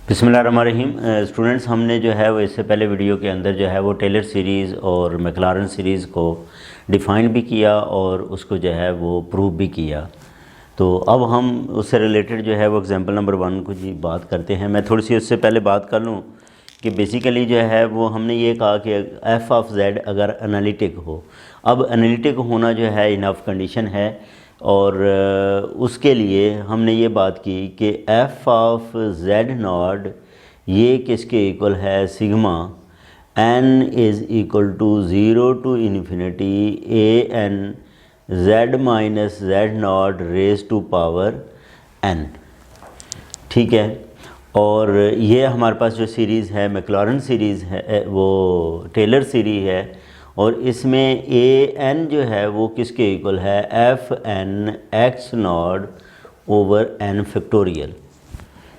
बिस्मिल्लाहिर्रहमानिर्रहीम। स्टूडेंट्स, हमने जो है वो इससे पहले वीडियो के अंदर जो है वो टेलर सीरीज़ और मैक्लारन सीरीज़ को डिफ़ाइन भी किया और उसको जो है वो प्रूव भी किया। तो अब हम उससे रिलेटेड जो है वो एग्जांपल नंबर 1 को जी बात करते हैं। मैं थोड़ी सी उससे पहले बात कर लूँ कि बेसिकली जो है वो हमने ये कहा कि एफ़ ऑफ जेड अगर एनालिटिक हो, अब एनालिटिक होना जो है इनफ कंडीशन है और उसके लिए हमने ये बात की कि एफ़ ऑफ जेड नॉट ये किसके इक्वल है, sigma n is equal to 0 to infinity a n z minus z not raise to power n। ठीक है, और ये हमारे पास जो सीरीज़ है मैक्लारन सीरीज़ है वो टेलर सीरीज़ है और इसमें ए एन जो है वो किसके इक्वल है, f n x not over n factorial.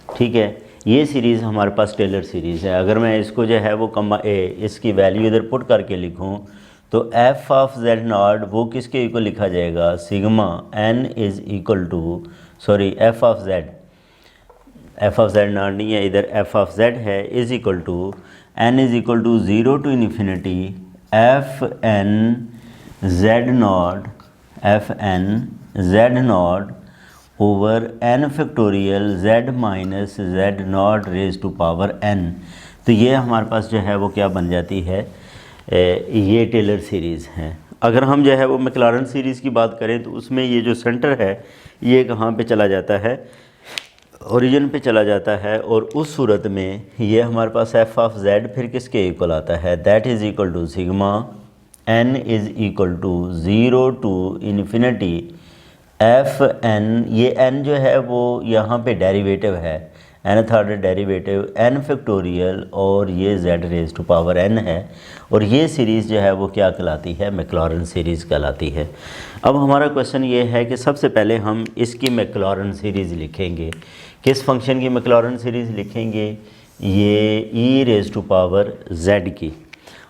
ठीक है, ये सीरीज़ हमारे पास टेलर सीरीज़ है। अगर मैं इसको जो है वो इसकी वैल्यू इधर पुट करके लिखूं तो एफ ऑफ जेड नॉट वो किसके इक्वल लिखा जाएगा, sigma n is equal to f of z not नहीं है, इधर एफ ऑफ जेड है, is equal to n is equal to 0 to infinity f n z not over n factorial z minus z not raise to power n. तो ये हमारे पास जो है वो क्या बन जाती है, ये टेलर सीरीज़ है। अगर हम जो है वो मैक्लारन सीरीज़ की बात करें तो उसमें ये जो सेंटर है ये कहाँ पे चला जाता है, ओरिजिन पे चला जाता है और उस सूरत में ये हमारे पास एफ ऑफ जेड फिर किसके इक्वल आता है, that is equal to sigma n is equal to 0 to infinity f n, ये एन जो है वो यहाँ पे डेरिवेटिव है, nth order derivative n factorial और ये z raise to power n है और ये सीरीज़ जो है वो क्या कहलाती है, मैक्लारन सीरीज़ कहलाती है। अब हमारा क्वेश्चन ये है कि सबसे पहले हम इसकी मैक्लारन सीरीज़ लिखेंगे। किस फंक्शन की मैक्लारन सीरीज़ लिखेंगे, ये ई रेज टू पावर जेड की।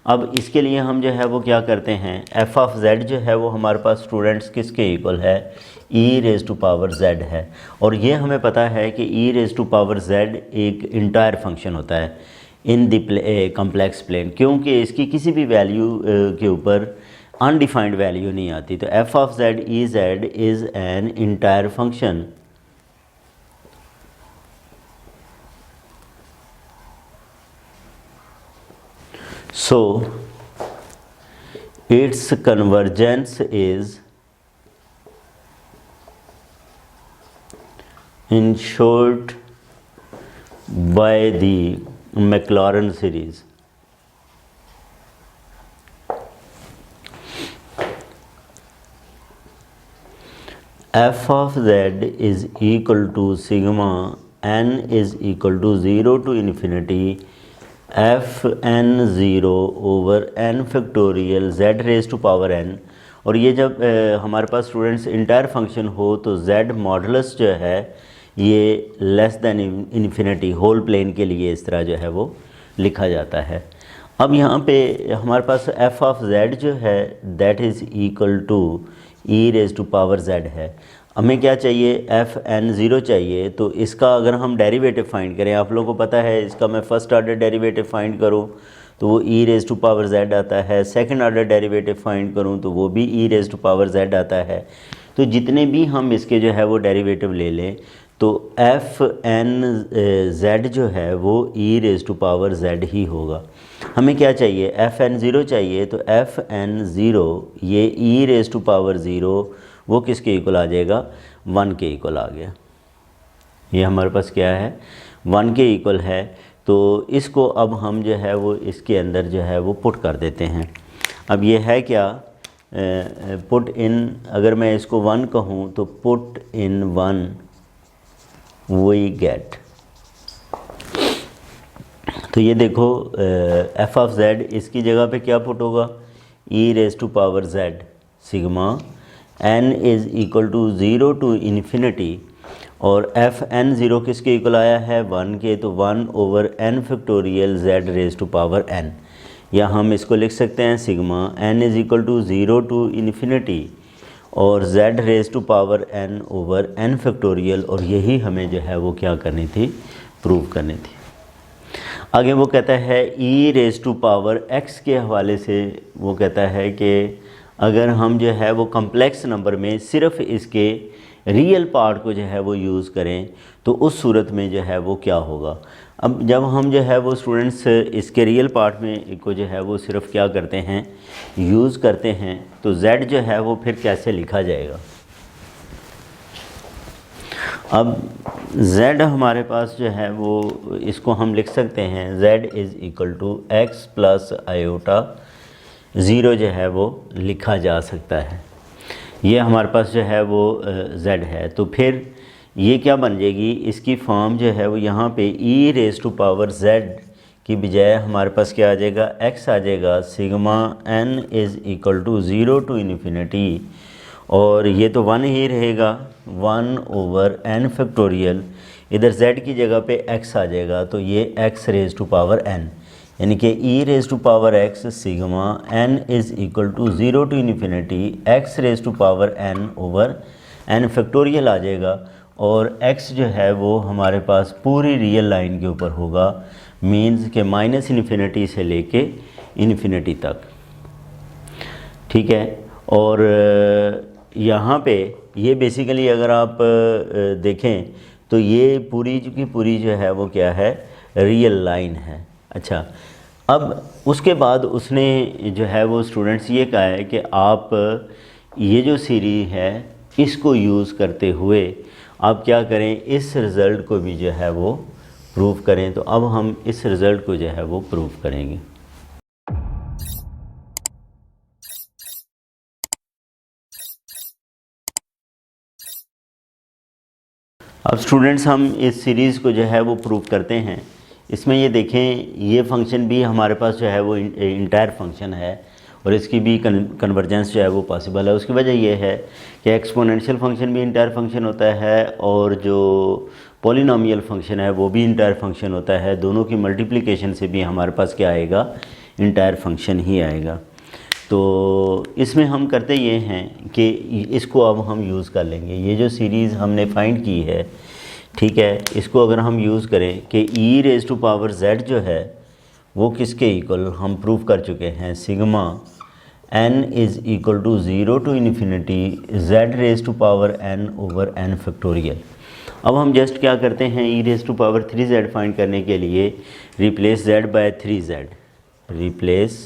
अब इसके लिए हम जो है वो क्या करते हैं, एफ़ ऑफ जेड जो है वो हमारे पास स्टूडेंट्स किसके इक्वल है, ई रेज टू पावर जेड है और ये हमें पता है कि ई रेज टू पावर जेड एक इंटायर फंक्शन होता है इन द कम्प्लेक्स प्लेन, क्योंकि इसकी किसी भी वैल्यू के ऊपर अनडिफाइंड वैल्यू नहीं आती। तो F of Z is an entire function so its convergence is ensured by the Maclaurin series। f of z is equal to sigma n is equal to 0 to infinity f N zero over n factorial z raise to power n. और ये जब हमारे पास students entire function हो तो Z modulus जो है ये less than infinity whole plane के लिए इस तरह जो है वो लिखा जाता है। अब यहाँ पे हमारे पास एफ़ ऑफ जेड जो है that is equal to e raise to power z है। हमें क्या चाहिए, एफ एन ज़ीरो चाहिए। तो इसका अगर हम डेरिवेटिव फाइंड करें, आप लोगों को पता है इसका मैं फ़र्स्ट ऑर्डर डेरिवेटिव फाइंड करूं तो वो ई रेज टू पावर जेड आता है, सेकंड ऑर्डर डेरिवेटिव फाइंड करूं तो वो भी ई रेज टू पावर जेड आता है। तो जितने भी हम इसके जो है वो डेरिवेटिव ले लें तो एफ एन जेड जो है वो ई रेज टू पावर जेड ही होगा। हमें क्या चाहिए, एफ एन ज़ीरो चाहिए। तो एफ एन ज़ीरो ये ई रेज टू पावर ज़ीरो वो किसके इक्वल आ जाएगा, 1 के इक्वल आ गया। ये हमारे पास क्या है, 1 के इक्वल है। तो इसको अब हम जो है वो इसके अंदर जो है वो पुट कर देते हैं। अब ये है क्या, पुट इन, अगर मैं इसको 1 कहूँ तो पुट इन 1 वी गेट। तो ये देखो एफ ऑफ जेड इसकी जगह पे क्या पुट होगा, e raise to power z sigma n is equal to 0 to infinity और एफ एन ज़ीरो किसके इक्वल आया है, 1 के। तो 1 over n factorial z raise to power n, या हम इसको लिख सकते हैं sigma n is equal to 0 to infinity और z raise to power n over n factorial. और यही हमें जो है वो क्या करनी थी, प्रूव करनी थी। आगे वो कहता है e raise to power x के हवाले से वो कहता है कि अगर हम जो है वो कम्प्लेक्स नंबर में सिर्फ इसके रियल पार्ट को जो है वो यूज़ करें तो उस सूरत में जो है वो क्या होगा। अब जब हम जो है वो स्टूडेंट्स इसके रियल पार्ट में को जो है वो सिर्फ क्या करते हैं, यूज़ करते हैं, तो z जो है वो फिर कैसे लिखा जाएगा। अब z हमारे पास जो है वो इसको हम लिख सकते हैं z is equal to x plus iota 0 जो है वो लिखा जा सकता है। ये हमारे पास जो है वो z है, तो फिर ये क्या बन जाएगी, इसकी फॉर्म जो है वो यहाँ पे e raise to power z की बजाय हमारे पास क्या आ जाएगा, x आ जाएगा। Sigma n is equal to 0 to infinity, और ये तो 1 ही रहेगा, 1 ओवर n फैक्टोरियल, इधर z की जगह पे x आ जाएगा, तो ये x raise to power n, यानी कि e raise to power x sigma n is equal to 0 to infinity x raise to power n over n factorial आ जाएगा। और x जो है वो हमारे पास पूरी रियल लाइन के ऊपर होगा, मीन्स के माइनस इन्फिनिटी से लेके इन्फिनिटी तक, ठीक है। और यहाँ पे ये बेसिकली अगर आप देखें तो ये पूरी की पूरी जो है वो क्या है, रियल लाइन है। अच्छा, अब उसके बाद उसने जो है वो स्टूडेंट्स ये कहा है कि आप ये जो सीरीज़ है इसको यूज़ करते हुए आप क्या करें, इस रिज़ल्ट को भी जो है वो प्रूव करें। तो अब हम इस रिज़ल्ट को जो है वो प्रूव करेंगे। अब स्टूडेंट्स हम इस सीरीज़ को जो है वो प्रूव करते हैं। इसमें ये देखें, ये फंक्शन भी हमारे पास जो है वो इंटायर फंक्शन है और इसकी भी कन्वर्जेंस जो है वो पॉसिबल है। उसकी वजह ये है कि एक्सपोनेंशियल फंक्शन भी इंटायर फंक्शन होता है और जो पॉलिनोमियल फंक्शन है वो भी इंटायर फंक्शन होता है। दोनों की मल्टीप्लिकेशन से भी हमारे पास क्या आएगा, इंटायर फंक्शन ही आएगा। तो इसमें हम करते ये हैं कि इसको अब हम यूज़ कर लेंगे। ये जो सीरीज़ हमने फाइंड की है, ठीक है, इसको अगर हम यूज़ करें कि e raise to power z जो है वो किसके इक्वल हम प्रूव कर चुके हैं, sigma n is equal to 0 to infinity z raise to power n over n factorial. अब हम जस्ट क्या करते हैं, e raise to power 3z find करने के लिए replace z by 3z, replace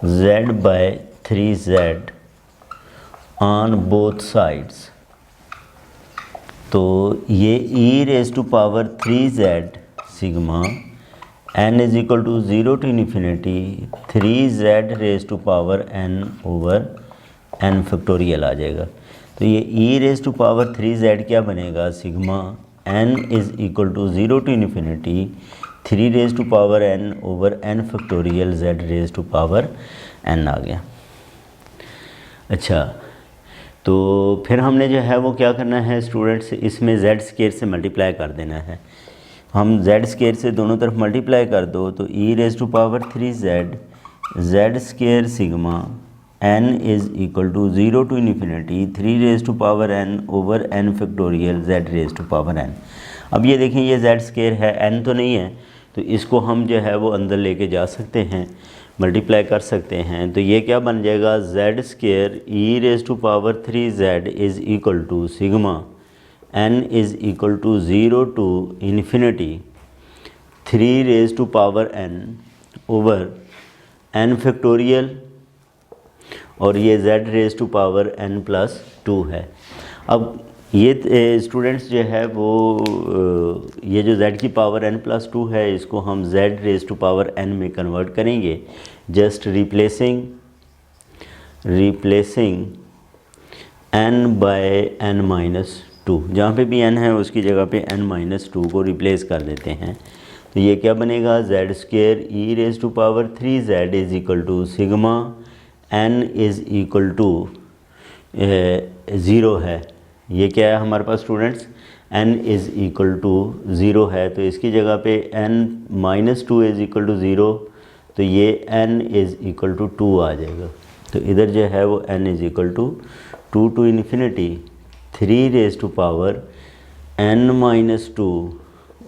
z by 3z on both sides. तो ये e raise to power 3z sigma n is equal to 0 to infinity 3z raise to power n over n factorial आ जाएगा। तो ये e raise to power 3z क्या बनेगा, sigma n is equal to 0 to infinity 3 raise to power n over n factorial z raise to power n आ गया। अच्छा, तो फिर हमने जो है वो क्या करना है स्टूडेंट्स, इसमें z स्क्वायर से मल्टीप्लाई कर देना है। हम z स्क्वायर से दोनों तरफ मल्टीप्लाई कर दो तो e raise to power 3z z square sigma n is equal to 0 to infinity 3 raise to power n over n factorial z raise to power n। अब ये देखें, ये z स्क्वायर है, n तो नहीं है, तो इसको हम जो है वो अंदर लेके जा सकते हैं, मल्टीप्लाई कर सकते हैं। तो ये क्या बन जाएगा, z square e raise to power 3z is equal to sigma n is equal to 0 to infinity 3 raise to power n over n factorial, और ये z raise to power n plus 2 है। अब ये स्टूडेंट्स जो है वो ये जो z की पावर n प्लस 2 है इसको हम z raise to power n में कन्वर्ट करेंगे, just replacing n by n minus 2, जहाँ पे भी n है उसकी जगह पे n माइनस 2 को रिप्लेस कर देते हैं। तो ये क्या बनेगा, z square e raise to power 3z is equal to sigma n is equal to 0 है। ये क्या है हमारे पास students, n is equal to 0 है, तो इसकी जगह पे n minus 2 is equal to 0, तो ये n इज़ इक्वल टू 2 आ जाएगा। तो इधर जो है वो n is equal to 2 to infinity 3 raise to power n minus 2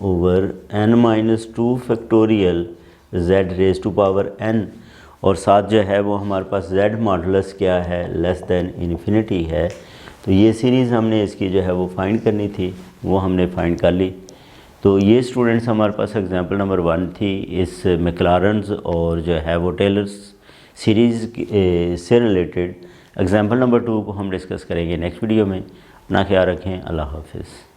over n-2 factorial z raise to power n, और साथ जो है वो हमारे पास z मॉडुलस क्या है, लेस दैन इन्फिनिटी है। तो ये सीरीज़ हमने इसकी जो है वो फाइंड करनी थी, वो हमने फाइंड कर ली। तो ये स्टूडेंट्स हमारे पास एग्जांपल नंबर 1 थी इस मैक्लारेंस और जो है वो टेलर्स सीरीज़ से रिलेटेड। एग्जांपल नंबर 2 को हम डिस्कस करेंगे नेक्स्ट वीडियो में। अपना ख्याल रखें। अल्लाह हाफिज़।